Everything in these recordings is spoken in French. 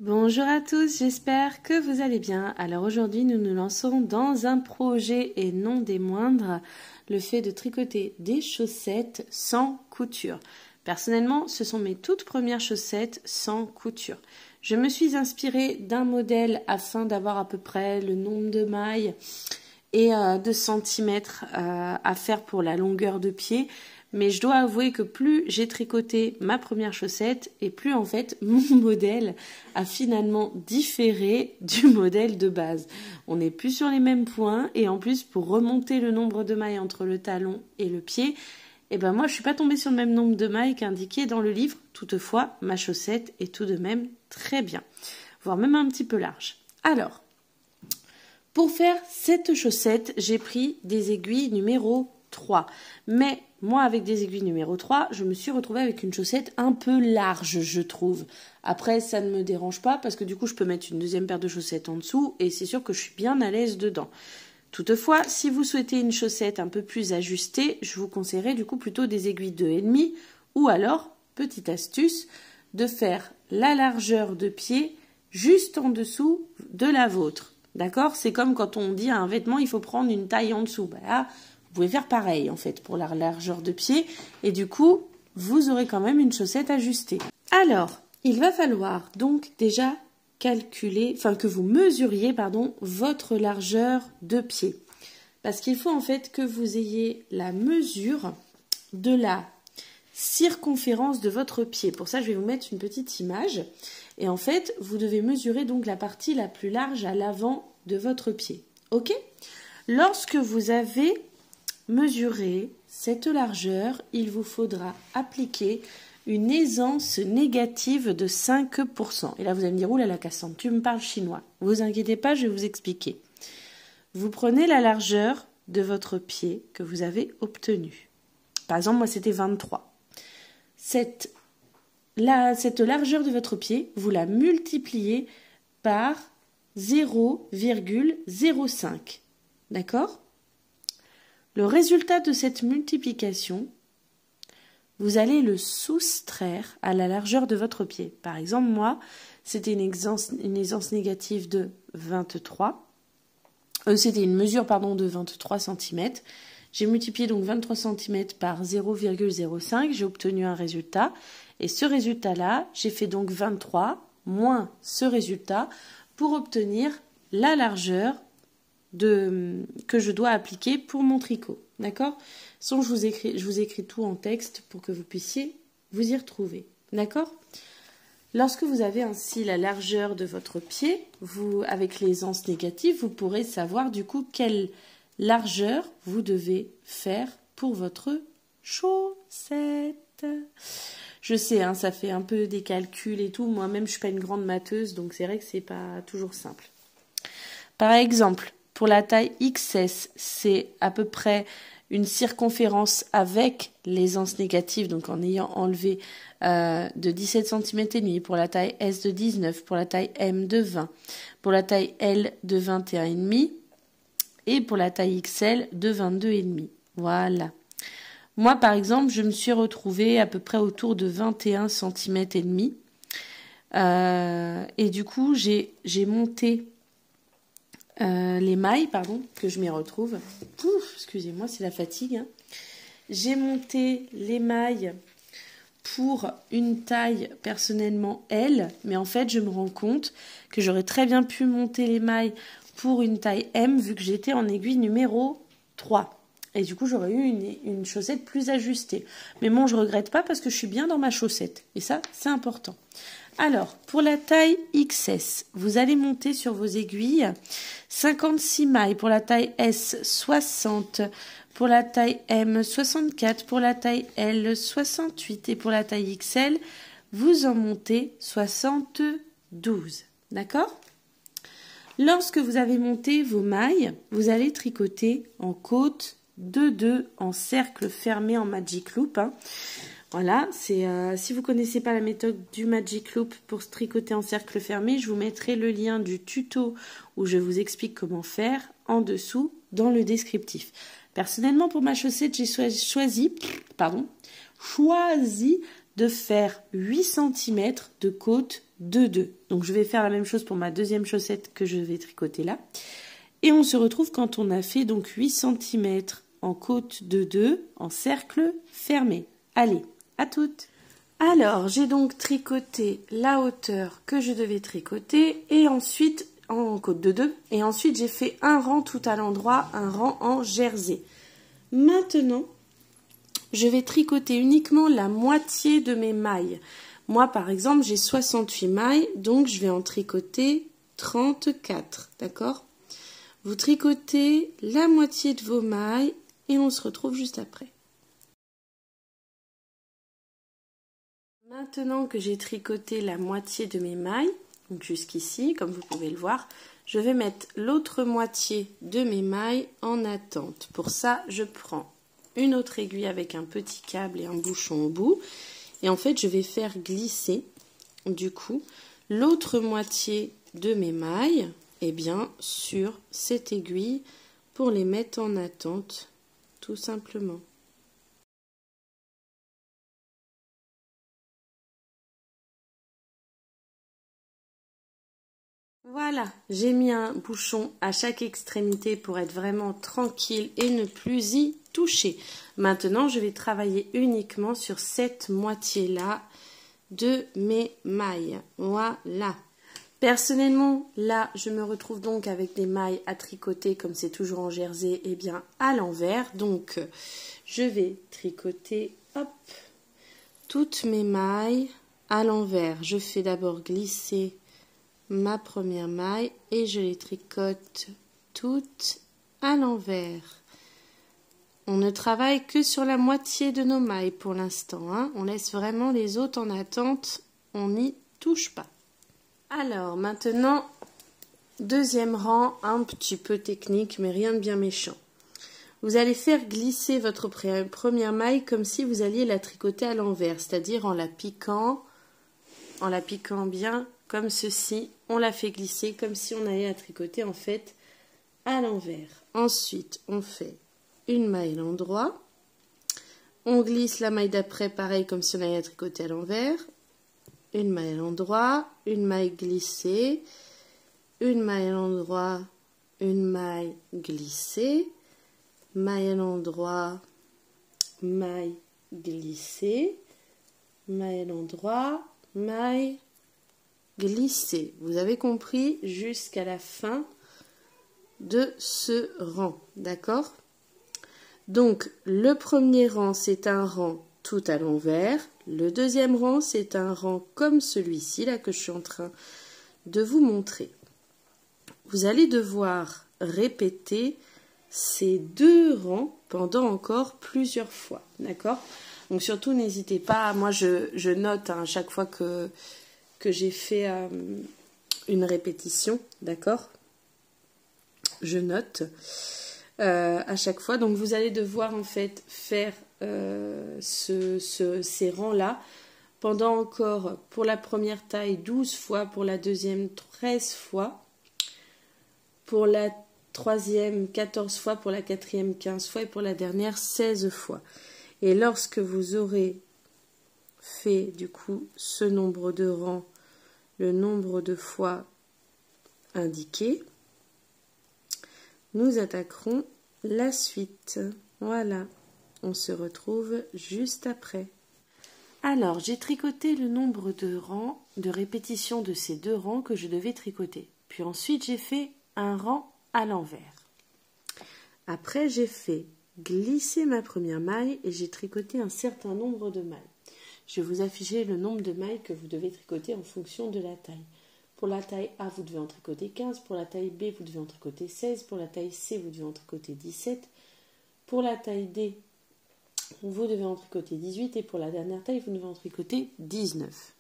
Bonjour à tous, j'espère que vous allez bien. Alors aujourd'hui, nous nous lançons dans un projet et non des moindres, le fait de tricoter des chaussettes sans couture. Personnellement, ce sont mes toutes premières chaussettes sans couture. Je me suis inspirée d'un modèle afin d'avoir à peu près le nombre de mailles et de centimètres à faire pour la longueur de pied. Mais je dois avouer que plus j'ai tricoté ma première chaussette et plus en fait mon modèle a finalement différé du modèle de base. On n'est plus sur les mêmes points et en plus pour remonter le nombre de mailles entre le talon et le pied, moi je suis pas tombée sur le même nombre de mailles qu'indiqué dans le livre. Toutefois, ma chaussette est tout de même très bien, voire même un petit peu large. Alors, pour faire cette chaussette, j'ai pris des aiguilles numéro 3. Mais moi, avec des aiguilles numéro 3, je me suis retrouvée avec une chaussette un peu large, je trouve. Après, ça ne me dérange pas parce que du coup, je peux mettre une deuxième paire de chaussettes en dessous et c'est sûr que je suis bien à l'aise dedans. Toutefois, si vous souhaitez une chaussette un peu plus ajustée, je vous conseillerais du coup plutôt des aiguilles 2,5 ou alors, petite astuce, de faire la largeur de pied juste en dessous de la vôtre. D'accord? C'est comme quand on dit à un vêtement, il faut prendre une taille en dessous. Là, vous pouvez faire pareil en fait pour la largeur de pied et du coup, vous aurez quand même une chaussette ajustée. Alors, il va falloir donc déjà calculer, que vous mesuriez, votre largeur de pied. Parce qu'il faut en fait que vous ayez la mesure de la circonférence de votre pied. Pour ça, je vais vous mettre une petite image. Et en fait, vous devez mesurer donc la partie la plus large à l'avant de votre pied. Ok? Lorsque vous avez mesuré cette largeur, il vous faudra appliquer une aisance négative de 5%. Et là, vous allez me dire, oulala Cassandre, tu me parles chinois. Ne vous inquiétez pas, je vais vous expliquer. Vous prenez la largeur de votre pied que vous avez obtenue. Par exemple, moi, c'était 23. Cette largeur de votre pied, vous la multipliez par 0,05. D'accord? Le résultat de cette multiplication, vous allez le soustraire à la largeur de votre pied. Par exemple, moi, c'était une aisance négative de 23. C'était une mesure de 23 cm. J'ai multiplié donc 23 cm par 0,05. J'ai obtenu un résultat. Et ce résultat-là, j'ai fait donc 23 moins ce résultat pour obtenir la largeur que je dois appliquer pour mon tricot. D'accord? Sinon, je vous écris tout en texte pour que vous puissiez vous y retrouver. D'accord? Lorsque vous avez ainsi la largeur de votre pied, avec l'aisance négative, vous pourrez savoir du coup quelle largeur vous devez faire pour votre chaussette. Je sais, ça fait un peu des calculs et tout. Moi-même, je suis pas une grande matheuse, donc c'est vrai que c'est pas toujours simple. Par exemple, pour la taille XS, c'est à peu près une circonférence avec l'aisance négative, donc en ayant enlevé de 17 cm et demi, pour la taille S de 19, pour la taille M de 20, pour la taille L de 21,5 et pour la taille XL de 22,5. Voilà. Moi, par exemple, je me suis retrouvée à peu près autour de 21 cm et demi. Et du coup, j'ai monté les mailles, que je m'y retrouve. Excusez-moi, c'est la fatigue. J'ai monté les mailles pour une taille personnellement L, mais en fait, je me rends compte que j'aurais très bien pu monter les mailles pour une taille M vu que j'étais en aiguille numéro 3. Et du coup, j'aurais eu une chaussette plus ajustée. Mais bon, je regrette pas parce que je suis bien dans ma chaussette. Et ça, c'est important. Alors, pour la taille XS, vous allez monter sur vos aiguilles 56 mailles. Pour la taille S, 60. Pour la taille M, 64. Pour la taille L, 68. Et pour la taille XL, vous en montez 72. D'accord ? Lorsque vous avez monté vos mailles, vous allez tricoter en côte 2-2 en cercle fermé en Magic Loop. Voilà, si vous ne connaissez pas la méthode du Magic Loop pour tricoter en cercle fermé, je vous mettrai le lien du tuto où je vous explique comment faire en dessous dans le descriptif. Personnellement, pour ma chaussette, j'ai choisi de faire 8 cm de côte de 2. Donc je vais faire la même chose pour ma deuxième chaussette que je vais tricoter là. Et on se retrouve quand on a fait donc 8 cm en côte de 2 en cercle fermé. Allez, à toutes! Alors, j'ai donc tricoté la hauteur que je devais tricoter et ensuite en côte de 2. Et ensuite, j'ai fait un rang tout à l'endroit, un rang en jersey. Maintenant, je vais tricoter uniquement la moitié de mes mailles. Moi, par exemple, j'ai 68 mailles, donc je vais en tricoter 34, d'accord? Vous tricotez la moitié de vos mailles et on se retrouve juste après. Maintenant que j'ai tricoté la moitié de mes mailles, donc jusqu'ici, comme vous pouvez le voir, je vais mettre l'autre moitié de mes mailles en attente. Pour ça, je prends une autre aiguille avec un petit câble et un bouchon au bout. Et en fait, je vais faire glisser, du coup, l'autre moitié de mes mailles, sur cette aiguille pour les mettre en attente, tout simplement. Voilà, j'ai mis un bouchon à chaque extrémité pour être vraiment tranquille et ne plus y toucher. Maintenant, je vais travailler uniquement sur cette moitié-là de mes mailles. Voilà. Personnellement, là, je me retrouve donc avec des mailles à tricoter, comme c'est toujours en jersey, à l'envers. Donc, je vais tricoter, hop, toutes mes mailles à l'envers. Je fais d'abord glisser ma première maille et je les tricote toutes à l'envers. On ne travaille que sur la moitié de nos mailles pour l'instant, hein. On laisse vraiment les autres en attente, on n'y touche pas. Alors maintenant, deuxième rang, un petit peu technique mais rien de bien méchant. Vous allez faire glisser votre première maille comme si vous alliez la tricoter à l'envers, c'est-à-dire en la piquant bien comme ceci. On la fait glisser comme si on allait la tricoter en fait à l'envers. Ensuite, on fait une maille à l'endroit. On glisse la maille d'après, pareil comme si on allait la tricoter à l'envers. Une maille à l'endroit, une maille glissée, une maille à l'endroit, une maille glissée, maille à l'endroit, maille glissée, maille à l'endroit, maille glissée. Vous avez compris jusqu'à la fin de ce rang, d'accord? Donc, le premier rang, c'est un rang tout à l'envers. Le deuxième rang, c'est un rang comme celui-ci, là, que je suis en train de vous montrer. Vous allez devoir répéter ces deux rangs pendant encore plusieurs fois, d'accord? Donc, surtout, n'hésitez pas, moi, je note à chaque fois que j'ai fait une répétition, d'accord? Je note à chaque fois. Donc, vous allez devoir, en fait, faire ces rangs-là pendant encore, pour la première taille, 12 fois, pour la deuxième, 13 fois, pour la troisième, 14 fois, pour la quatrième, 15 fois, et pour la dernière, 16 fois. Et lorsque vous aurez fait, du coup, ce nombre de rangs, le nombre de fois indiqué, nous attaquerons la suite. Voilà. On se retrouve juste après. Alors, j'ai tricoté le nombre de rangs, de répétitions de ces deux rangs que je devais tricoter. Puis ensuite, j'ai fait un rang à l'envers. Après, j'ai fait glisser ma première maille et j'ai tricoté un certain nombre de mailles. Je vais vous afficher le nombre de mailles que vous devez tricoter en fonction de la taille. Pour la taille A, vous devez en tricoter 15. Pour la taille B, vous devez en tricoter 16. Pour la taille C, vous devez en tricoter 17. Pour la taille D, vous devez en tricoter 18 et pour la dernière taille, vous devez en tricoter 19.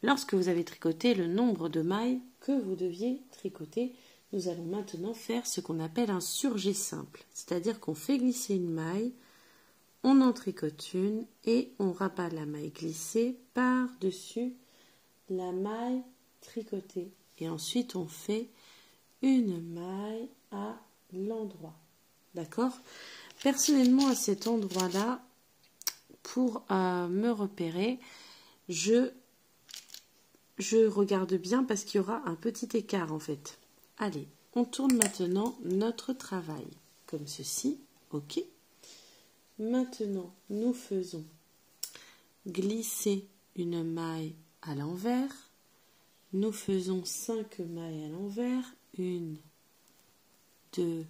Lorsque vous avez tricoté le nombre de mailles que vous deviez tricoter, nous allons maintenant faire ce qu'on appelle un surjet simple. C'est-à-dire qu'on fait glisser une maille, on en tricote une et on rabat la maille glissée par-dessus la maille tricotée. Et ensuite, on fait une maille à l'endroit. D'accord ? Personnellement, à cet endroit-là, pour me repérer, je je regarde bien parce qu'il y aura un petit écart en fait. Allez, on tourne maintenant notre travail comme ceci, ok. Maintenant, nous faisons glisser une maille à l'envers. Nous faisons 5 mailles à l'envers. 1, 2,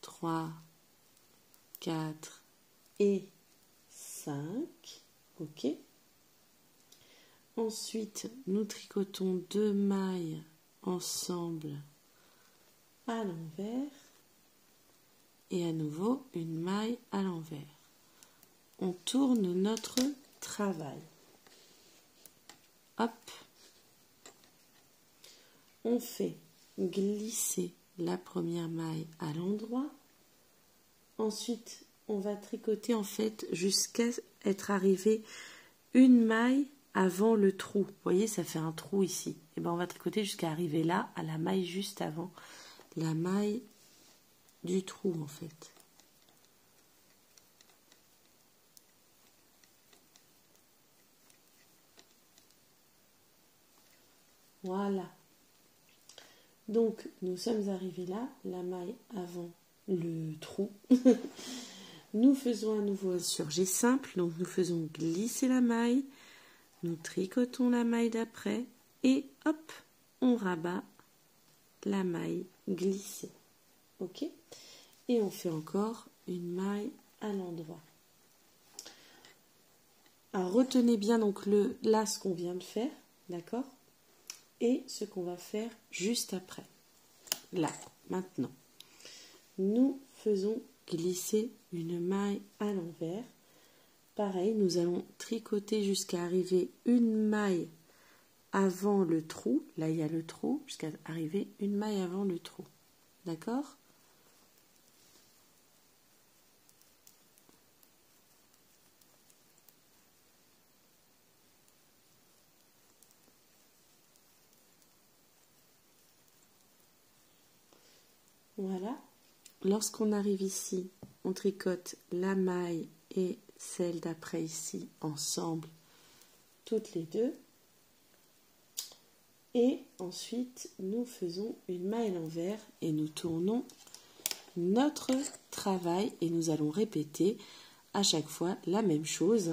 3, 4 et 5. Ok. Ensuite, nous tricotons 2 mailles ensemble à l'envers. Et à nouveau, une maille à l'envers. On tourne notre travail. Hop. On fait glisser la première maille à l'endroit. Ensuite, on va tricoter en fait jusqu'à être arrivé une maille avant le trou. Vous voyez, ça fait un trou ici. Et bien, on va tricoter jusqu'à arriver là, à la maille juste avant la maille du trou en fait. Voilà. Donc, nous sommes arrivés là, la maille avant le trou. Nous faisons à nouveau un surjet simple. Donc, nous faisons glisser la maille. Nous tricotons la maille d'après. Et hop, on rabat la maille glissée. Ok ? Et on fait encore une maille à l'endroit. Alors, retenez bien donc là ce qu'on vient de faire, d'accord ? Et ce qu'on va faire juste après. Là, maintenant, nous faisons glisser une maille à l'envers. Pareil, nous allons tricoter jusqu'à arriver une maille avant le trou. Là, il y a le trou, jusqu'à arriver une maille avant le trou. D'accord ? Voilà. Lorsqu'on arrive ici, on tricote la maille et celle d'après ici ensemble, toutes les deux. Et ensuite, nous faisons une maille à l'envers et nous tournons notre travail et nous allons répéter à chaque fois la même chose.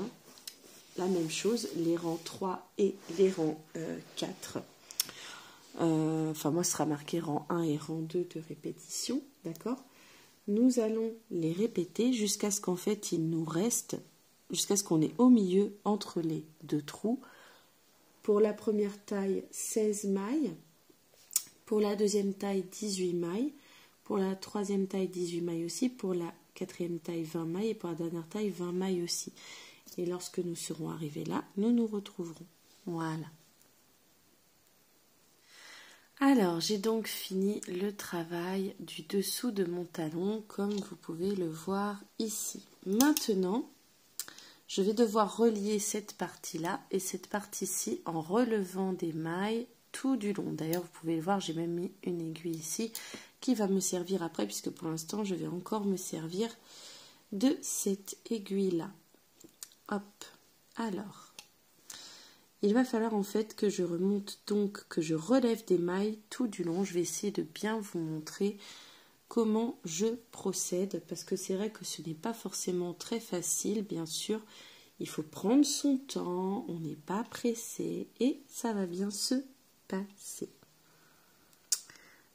La même chose, les rangs 3 et les rangs 4. Enfin, moi, ce sera marqué rang 1 et rang 2 de répétition, d'accord ? Nous allons les répéter jusqu'à ce qu'en fait, il nous reste, jusqu'à ce qu'on est au milieu entre les deux trous. Pour la première taille, 16 mailles. Pour la deuxième taille, 18 mailles. Pour la troisième taille, 18 mailles aussi. Pour la quatrième taille, 20 mailles. Et pour la dernière taille, 20 mailles aussi. Et lorsque nous serons arrivés là, nous nous retrouverons. Voilà. Alors, j'ai donc fini le travail du dessous de mon talon, comme vous pouvez le voir ici. Maintenant, je vais devoir relier cette partie-là et cette partie-ci en relevant des mailles tout du long. D'ailleurs, vous pouvez le voir, j'ai même mis une aiguille ici qui va me servir après, puisque pour l'instant, je vais encore me servir de cette aiguille-là. Hop, alors... Il va falloir en fait que je remonte, donc que je relève des mailles tout du long. Je vais essayer de bien vous montrer comment je procède, parce que c'est vrai que ce n'est pas forcément très facile, bien sûr. Il faut prendre son temps, on n'est pas pressé et ça va bien se passer.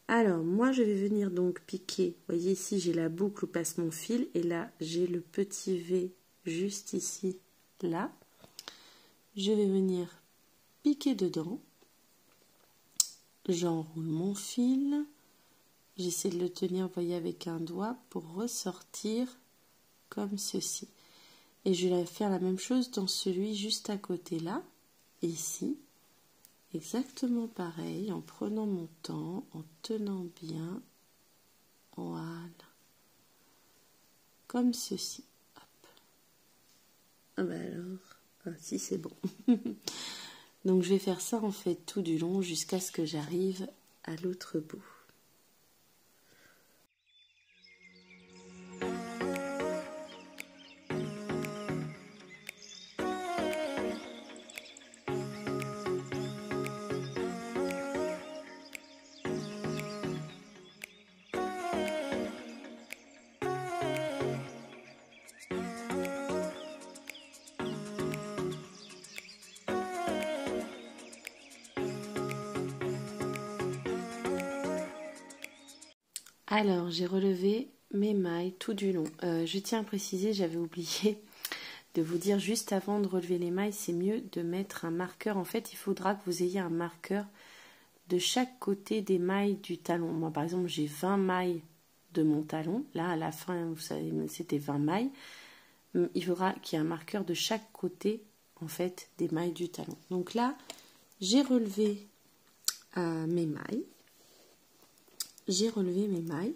Alors, moi je vais venir donc piquer, vous voyez ici j'ai la boucle où passe mon fil et là j'ai le petit V juste ici, là. Je vais venir piquer dedans, j'enroule mon fil, j'essaie de le tenir, vous voyez, avec un doigt pour ressortir comme ceci. Et je vais faire la même chose dans celui juste à côté là, ici, exactement pareil, en prenant mon temps, en tenant bien, voilà, comme ceci. Hop. Ah bah alors, ah, si c'est bon. Donc je vais faire ça en fait tout du long jusqu'à ce que j'arrive à l'autre bout. Alors, j'ai relevé mes mailles tout du long. Je tiens à préciser, j'avais oublié de vous dire juste avant de relever les mailles, c'est mieux de mettre un marqueur. En fait, il faudra que vous ayez un marqueur de chaque côté des mailles du talon. Moi, par exemple, j'ai 20 mailles de mon talon. Là, à la fin, vous savez, c'était 20 mailles. Il faudra qu'il y ait un marqueur de chaque côté, en fait, des mailles du talon. Donc là, j'ai relevé mes mailles. J'ai relevé mes mailles.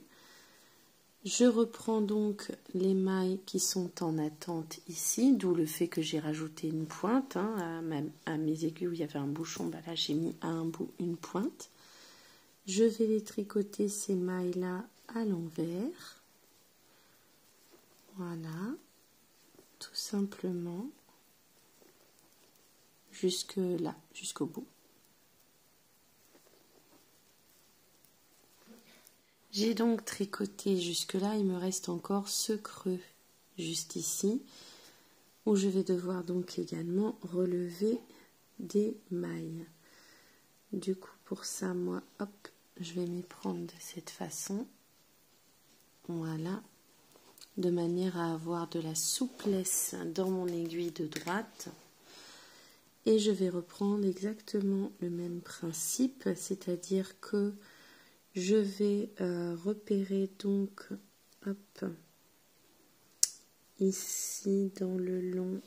Je reprends donc les mailles qui sont en attente ici, d'où le fait que j'ai rajouté une pointe. À mes aiguilles où il y avait un bouchon, bah là j'ai mis à un bout une pointe. Je vais les tricoter ces mailles-là à l'envers. Voilà, tout simplement, jusque là, jusqu'au bout. J'ai donc tricoté jusque là, il me reste encore ce creux juste ici, où je vais devoir donc également relever des mailles. Du coup, pour ça, moi, hop, je vais m'y prendre de cette façon. Voilà, de manière à avoir de la souplesse dans mon aiguille de droite. Et je vais reprendre exactement le même principe, c'est-à-dire que je vais repérer donc, hop, ici dans le long,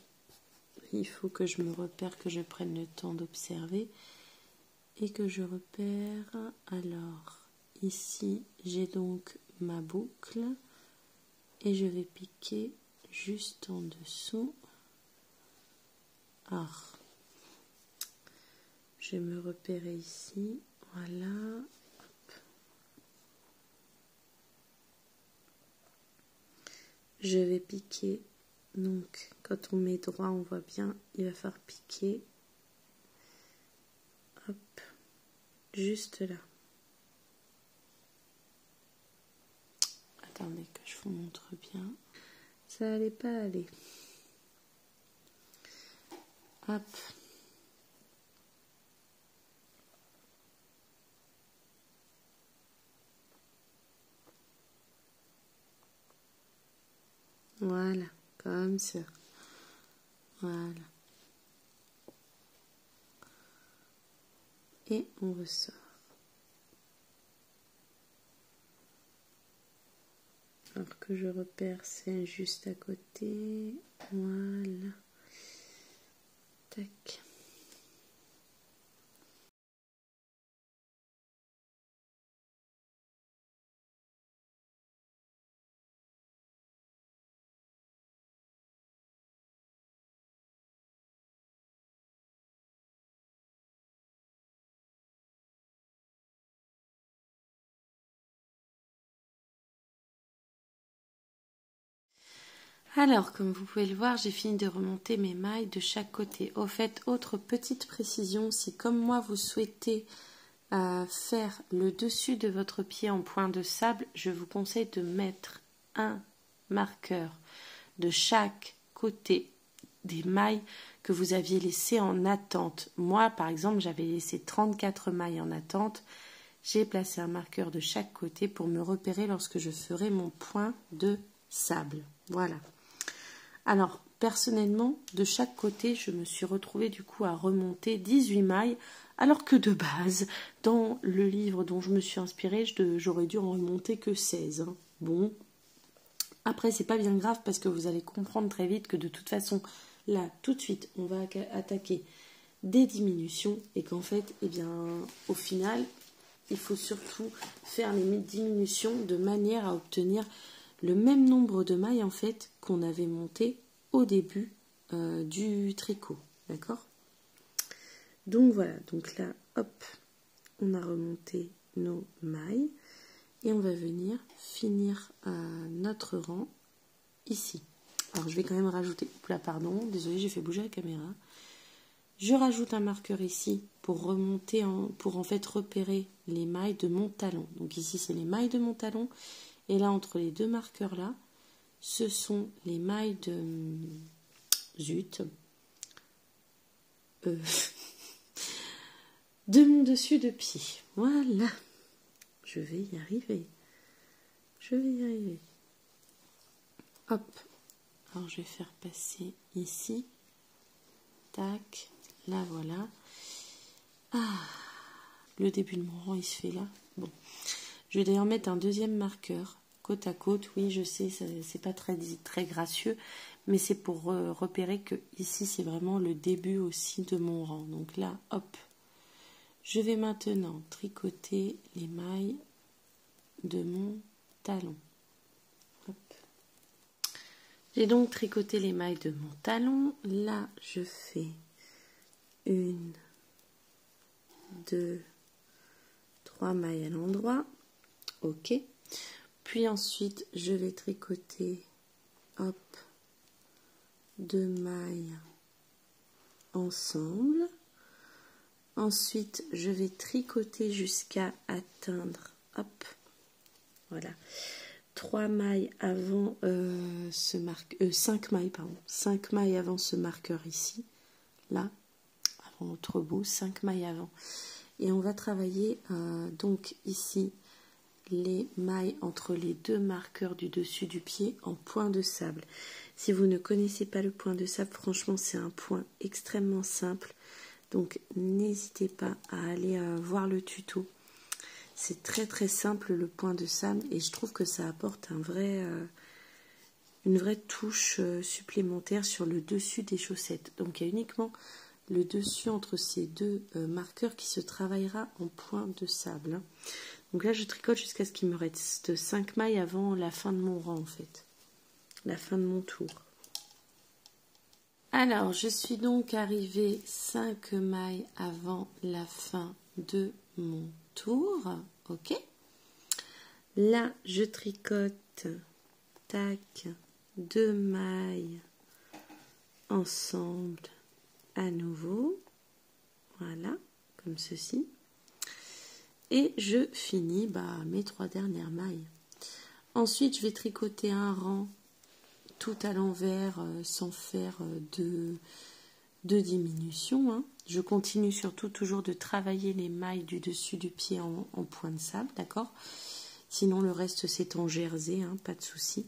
il faut que je me repère, que je prenne le temps d'observer et que je repère. Alors, ici, j'ai donc ma boucle et je vais piquer juste en dessous. Alors, je vais me repérer ici, voilà. Je vais piquer, donc quand on met droit, on voit bien, il va falloir piquer, hop, juste là. Attendez que je vous montre bien. Ça allait pas aller. Hop. Voilà, comme ça. Voilà. Et on ressort. Alors que je repère, c'est juste à côté. Voilà. Tac. Alors, comme vous pouvez le voir, j'ai fini de remonter mes mailles de chaque côté. Au fait, autre petite précision, si comme moi vous souhaitez faire le dessus de votre pied en point de sable, je vous conseille de mettre un marqueur de chaque côté des mailles que vous aviez laissées en attente. Moi, par exemple, j'avais laissé 34 mailles en attente. J'ai placé un marqueur de chaque côté pour me repérer lorsque je ferai mon point de sable. Voilà. Alors, personnellement, de chaque côté, je me suis retrouvée du coup à remonter 18 mailles, alors que de base, dans le livre dont je me suis inspirée, j'aurais dû en remonter que 16. Hein. Bon, après, c'est pas bien grave parce que vous allez comprendre très vite que de toute façon, là, tout de suite, on va attaquer des diminutions et qu'en fait, eh bien, au final, il faut surtout faire les diminutions de manière à obtenir le même nombre de mailles en fait qu'on avait monté au début du tricot, d'accord? Donc voilà, donc là, hop, on a remonté nos mailles et on va venir finir notre rang ici. Alors je vais quand même rajouter, là pardon, désolé j'ai fait bouger la caméra. Je rajoute un marqueur ici pour remonter, pour en fait repérer les mailles de mon talon. Donc ici c'est les mailles de mon talon. Et là, entre les deux marqueurs-là, ce sont les mailles de... Zut. De mon dessus de pied. Voilà. Je vais y arriver. je vais y arriver. Hop, alors je vais faire passer ici, tac, là voilà. Ah, le début de mon rang il se fait là. Bon, je vais d'ailleurs mettre un deuxième marqueur côte à côte. Oui, je sais, c'est pas très gracieux, mais c'est pour repérer que ici c'est vraiment le début aussi de mon rang. Donc là, hop, je vais maintenant tricoter les mailles de mon talon. J'ai donc tricoté les mailles de mon talon. Là, je fais 1, 2, 3 mailles à l'endroit. Ok. Puis ensuite, je vais tricoter, hop, 2 mailles ensemble. Ensuite, je vais tricoter jusqu'à atteindre, hop, voilà, 3 mailles avant ce marqueur, 5 mailles, pardon, 5 mailles avant ce marqueur ici, là, avant notre bout, 5 mailles avant. Et on va travailler donc ici les mailles entre les deux marqueurs du dessus du pied en point de sable. Si vous ne connaissez pas le point de sable, franchement c'est un point extrêmement simple, donc n'hésitez pas à aller voir le tuto. C'est très très simple le point de sable et je trouve que ça apporte une vraie touche supplémentaire sur le dessus des chaussettes. Donc il y a uniquement le dessus entre ces deux marqueurs qui se travaillera en point de sable. Donc là je tricote jusqu'à ce qu'il me reste 5 mailles avant la fin de mon rang en fait, la fin de mon tour. Alors je suis donc arrivée 5 mailles avant la fin de mon tour, ok. Là je tricote, tac, 2 mailles ensemble à nouveau, voilà, comme ceci. Et je finis mes 3 dernières mailles. Ensuite, je vais tricoter un rang tout à l'envers sans faire de diminution. Hein. Je continue surtout toujours de travailler les mailles du dessus du pied en point de sable, d'accord? Sinon, le reste, c'est en jersey, hein, pas de souci.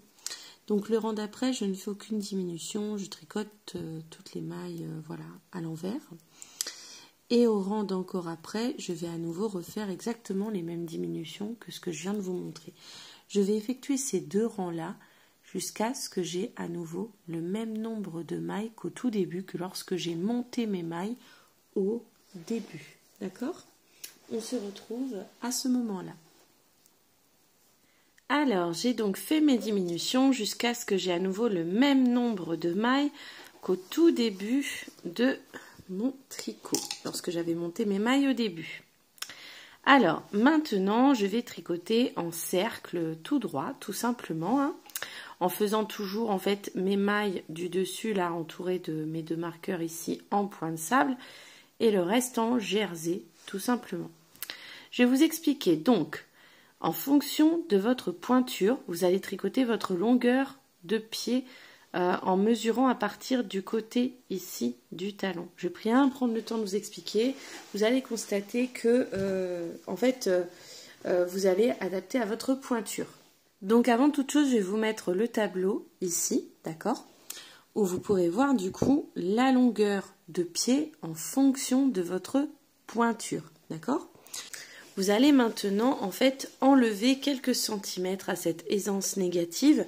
Donc, le rang d'après, je ne fais aucune diminution. Je tricote toutes les mailles voilà, à l'envers. Et au rang d'encore après, je vais à nouveau refaire exactement les mêmes diminutions que ce que je viens de vous montrer. Je vais effectuer ces 2 rangs-là jusqu'à ce que j'ai à nouveau le même nombre de mailles qu'au tout début, que lorsque j'ai monté mes mailles au début. D'accord? On se retrouve à ce moment-là. Alors, j'ai donc fait mes diminutions jusqu'à ce que j'ai à nouveau le même nombre de mailles qu'au tout début de mon tricot, lorsque j'avais monté mes mailles au début. Alors, maintenant, je vais tricoter en cercle tout droit, tout simplement, hein, en faisant toujours, en fait, mes mailles du dessus, là, entourées de mes 2 marqueurs ici en point de sable, et le reste en jersey, tout simplement. Je vais vous expliquer, donc, en fonction de votre pointure, vous allez tricoter votre longueur de pied en mesurant à partir du côté ici du talon. Je prie à prendre le temps de vous expliquer. Vous allez constater que en fait vous allez adapter à votre pointure. Donc avant toute chose, je vais vous mettre le tableau ici, d'accord, où vous pourrez voir du coup la longueur de pied en fonction de votre pointure, d'accord. Vous allez maintenant en fait enlever quelques centimètres à cette aisance négative,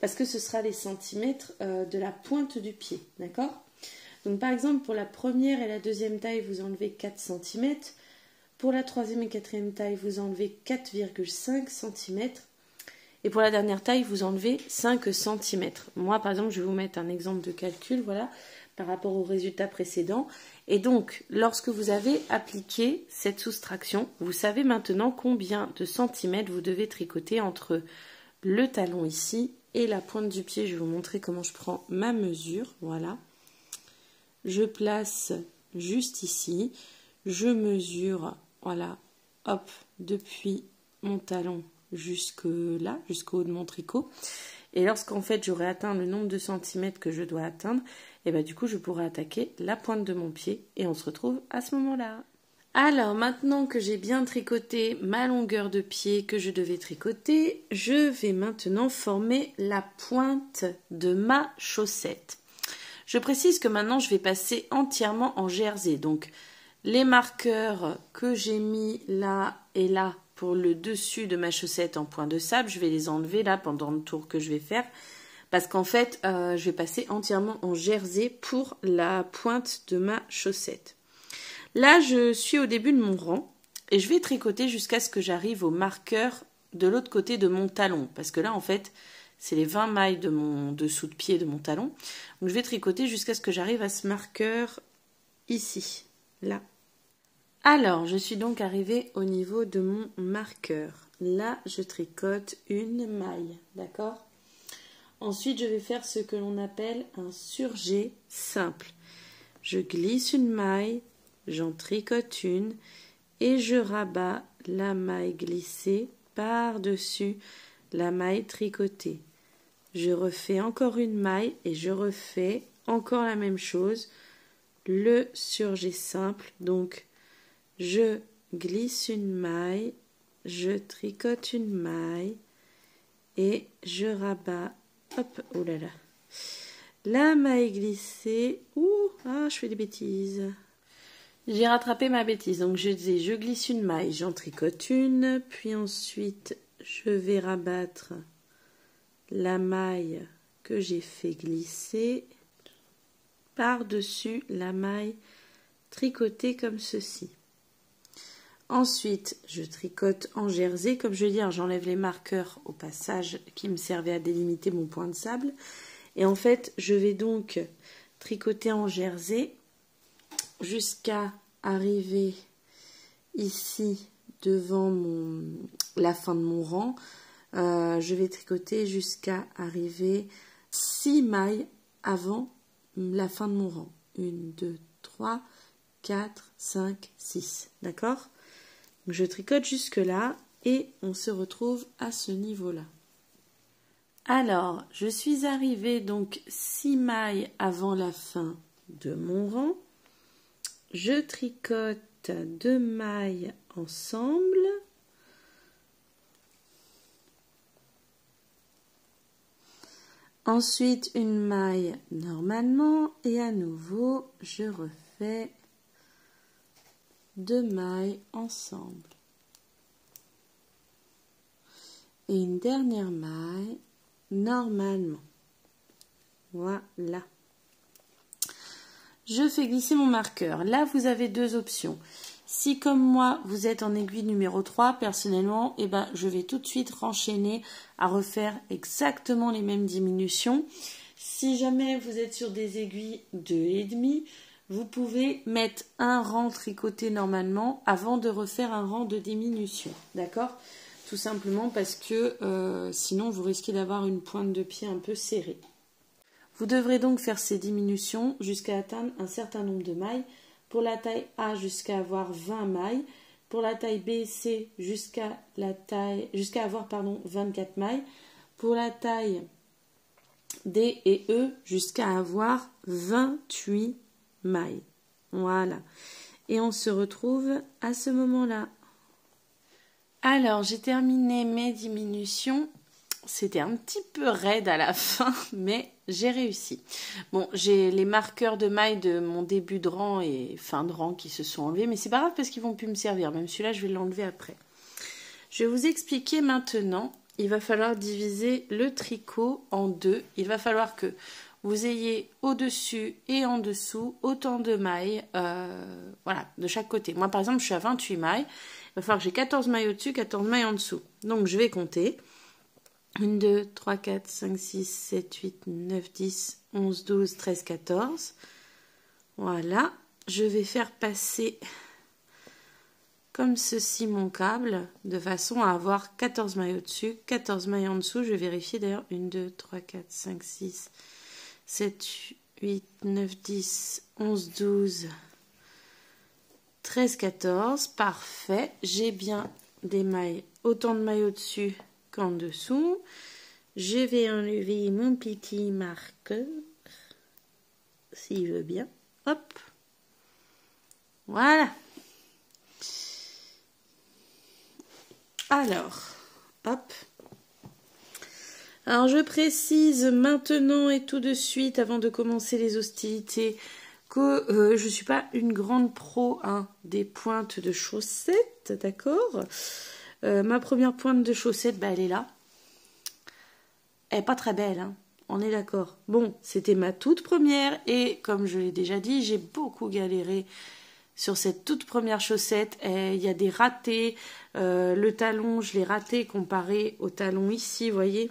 parce que ce sera les centimètres de la pointe du pied, d'accord? Donc par exemple, pour la première et la deuxième taille, vous enlevez 4 cm. Pour la troisième et quatrième taille, vous enlevez 4,5 cm. Et pour la dernière taille, vous enlevez 5 cm. Moi, par exemple, je vais vous mettre un exemple de calcul, voilà, par rapport au résultat précédent. Et donc, lorsque vous avez appliqué cette soustraction, vous savez maintenant combien de centimètres vous devez tricoter entre le talon ici et la pointe du pied. Je vais vous montrer comment je prends ma mesure. Voilà. Je place juste ici. Je mesure, voilà, hop, depuis mon talon jusque là, jusqu'au haut de mon tricot. Et lorsqu'en fait j'aurai atteint le nombre de centimètres que je dois atteindre, et bien du coup je pourrai attaquer la pointe de mon pied et on se retrouve à ce moment-là. Alors maintenant que j'ai bien tricoté ma longueur de pied que je devais tricoter, je vais maintenant former la pointe de ma chaussette. Je précise que maintenant je vais passer entièrement en jersey, donc les marqueurs que j'ai mis là et là pour le dessus de ma chaussette en point de sable, je vais les enlever là pendant le tour que je vais faire parce qu'en fait je vais passer entièrement en jersey pour la pointe de ma chaussette. Là je suis au début de mon rang et je vais tricoter jusqu'à ce que j'arrive au marqueur de l'autre côté de mon talon parce que là en fait c'est les 20 mailles de mon dessous de pied de mon talon. Donc je vais tricoter jusqu'à ce que j'arrive à ce marqueur ici, là. Alors, je suis donc arrivée au niveau de mon marqueur. Là, je tricote une maille, d'accord? Ensuite, je vais faire ce que l'on appelle un surjet simple. Je glisse une maille, j'en tricote une et je rabats la maille glissée par-dessus la maille tricotée. Je refais encore une maille et je refais encore la même chose, le surjet simple. Donc, je glisse une maille, je tricote une maille et je rabats, hop, oh là là, la maille glissée, je fais des bêtises. J'ai rattrapé ma bêtise, donc je disais, je glisse une maille, j'en tricote une, puis ensuite je vais rabattre la maille que j'ai fait glisser par-dessus la maille tricotée comme ceci. Ensuite, je tricote en jersey. Comme je veux dire, j'enlève les marqueurs au passage qui me servaient à délimiter mon point de sable. Et en fait, je vais donc tricoter en jersey jusqu'à arriver ici devant la fin de mon rang. Je vais tricoter jusqu'à arriver 6 mailles avant la fin de mon rang. 1, 2, 3, 4, 5, 6. D'accord ? Je tricote jusque là et on se retrouve à ce niveau-là. Alors, je suis arrivée donc 6 mailles avant la fin de mon rang. Je tricote 2 mailles ensemble. Ensuite, une maille normalement et à nouveau, je refais 2 mailles ensemble. Et une dernière maille normalement. Voilà. Je fais glisser mon marqueur. Là, vous avez 2 options. Si, comme moi, vous êtes en aiguille numéro 3, personnellement, je vais tout de suite renchaîner à refaire exactement les mêmes diminutions. Si jamais vous êtes sur des aiguilles 2,5, vous pouvez mettre un rang tricoté normalement avant de refaire un rang de diminution. D'accord ? Tout simplement parce que sinon, vous risquez d'avoir une pointe de pied un peu serrée. Vous devrez donc faire ces diminutions jusqu'à atteindre un certain nombre de mailles. Pour la taille A, jusqu'à avoir 20 mailles. Pour la taille B et C, jusqu'à avoir 24 mailles. Pour la taille D et E, jusqu'à avoir 28 mailles. Voilà. Et on se retrouve à ce moment-là. Alors, j'ai terminé mes diminutions. C'était un petit peu raide à la fin, mais j'ai réussi. Bon, j'ai les marqueurs de mailles de mon début de rang et fin de rang qui se sont enlevés, mais c'est pas grave parce qu'ils vont plus me servir. Même celui-là, je vais l'enlever après. Je vais vous expliquer maintenant. Il va falloir diviser le tricot en 2. Il va falloir que vous ayez au-dessus et en dessous autant de mailles, voilà, de chaque côté. Moi, par exemple, je suis à 28 mailles. Il va falloir que j'ai 14 mailles au-dessus, 14 mailles en dessous. Donc, je vais compter. 1, 2, 3, 4, 5, 6, 7, 8, 9, 10, 11, 12, 13, 14. Voilà. Je vais faire passer comme ceci mon câble, de façon à avoir 14 mailles au-dessus, 14 mailles en dessous. Je vais vérifier d'ailleurs. 1, 2, 3, 4, 5, 6, 7, 8, 9, 10, 11, 12, 13, 14. Parfait. J'ai bien des mailles, autant de mailles au-dessus qu'en dessous. Je vais enlever mon petit marqueur, s'il veut bien. Hop. Voilà. Alors, hop. Alors, je précise maintenant et tout de suite, avant de commencer les hostilités, que je ne suis pas une grande pro des pointes de chaussettes, d'accord? Ma première pointe de chaussette, elle est là. Elle n'est pas très belle, hein, on est d'accord. Bon, c'était ma toute première et comme je l'ai déjà dit, j'ai beaucoup galéré sur cette toute première chaussette. Il y a des ratés. Le talon, je l'ai raté comparé au talon ici, vous voyez.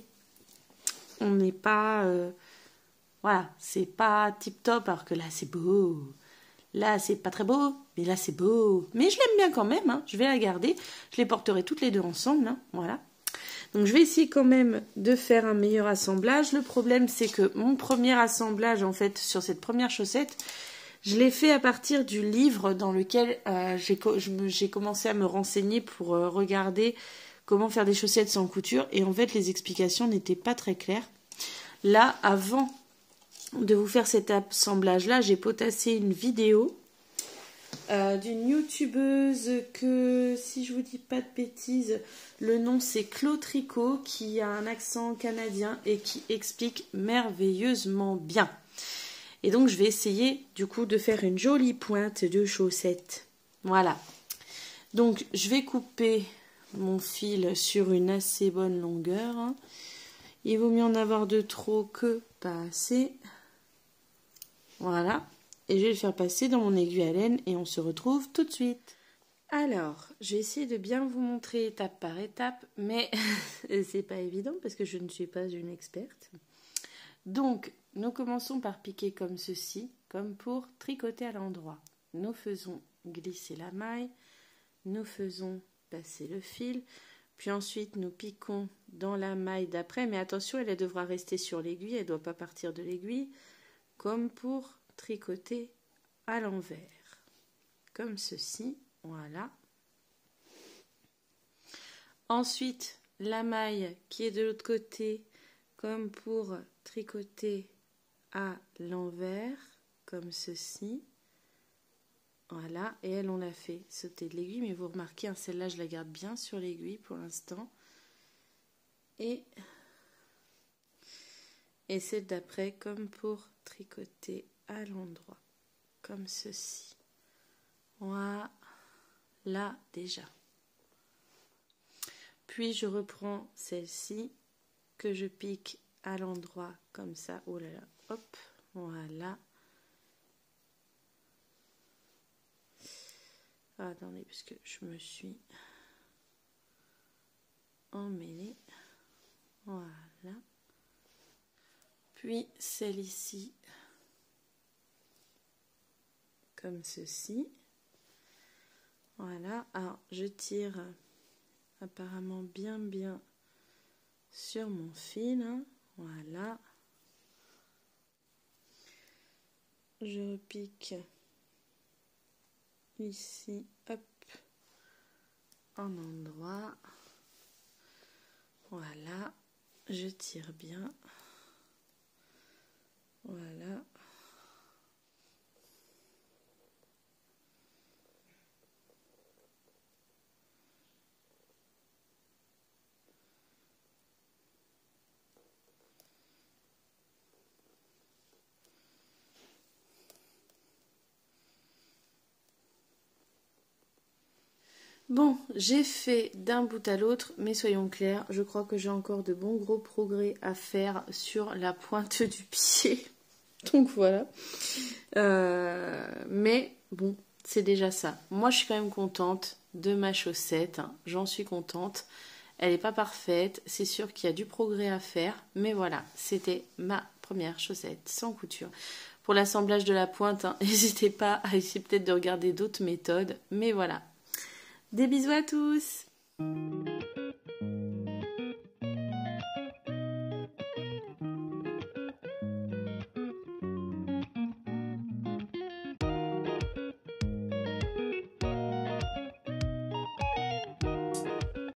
On n'est pas... voilà, c'est pas tip-top, alors que là, c'est beau. Là, c'est pas très beau, mais là, c'est beau. Mais je l'aime bien quand même, hein, je vais la garder. Je les porterai toutes les deux ensemble, hein, voilà. Donc, je vais essayer quand même de faire un meilleur assemblage. Le problème, c'est que mon premier assemblage, en fait, sur cette première chaussette, je l'ai fait à partir du livre dans lequel j'ai commencé à me renseigner pour regarder comment faire des chaussettes sans couture. Et en fait, les explications n'étaient pas très claires. Là, avant de vous faire cet assemblage-là, j'ai potassé une vidéo d'une youtubeuse que, si je vous dis pas de bêtises, le nom c'est Clo Tricot, qui a un accent canadien et qui explique merveilleusement bien. Et donc je vais essayer du coup de faire une jolie pointe de chaussette. Voilà. Donc je vais couper mon fil sur une assez bonne longueur. Hein. Il vaut mieux en avoir de trop que pas assez. Voilà. Et je vais le faire passer dans mon aiguille à laine et on se retrouve tout de suite. Alors, je vais essayer de bien vous montrer étape par étape, mais c'est pas évident parce que je ne suis pas une experte. Donc, nous commençons par piquer comme ceci, comme pour tricoter à l'endroit. Nous faisons glisser la maille, nous faisons passer le fil, puis ensuite nous piquons dans la maille d'après, mais attention, elle devra rester sur l'aiguille, elle ne doit pas partir de l'aiguille, comme pour tricoter à l'envers, comme ceci, voilà. Ensuite, la maille qui est de l'autre côté, comme pour tricoter à l'envers, comme ceci, voilà, et elle on l'a fait sauter de l'aiguille, mais vous remarquez, hein, celle-là je la garde bien sur l'aiguille pour l'instant, et celle d'après comme pour tricoter à l'endroit, comme ceci. Voilà, déjà. Puis je reprends celle-ci que je pique à l'endroit comme ça. Oh là là, hop, voilà. Attendez, parce que je me suis emmêlée. Voilà. Puis celle ici, comme ceci. Voilà. Alors, je tire apparemment bien sur mon fil. Hein. Voilà. Je repique ici, hop, en endroit. Voilà. Je tire bien. Voilà. Bon, j'ai fait d'un bout à l'autre, mais soyons clairs, je crois que j'ai encore de bons gros progrès à faire sur la pointe du pied. Donc voilà. Mais bon, c'est déjà ça. Moi, je suis quand même contente de ma chaussette. Hein. J'en suis contente. Elle n'est pas parfaite. C'est sûr qu'il y a du progrès à faire. Mais voilà, c'était ma première chaussette sans couture. Pour l'assemblage de la pointe, hein, n'hésitez pas à essayer peut-être de regarder d'autres méthodes. Mais voilà. Des bisous à tous!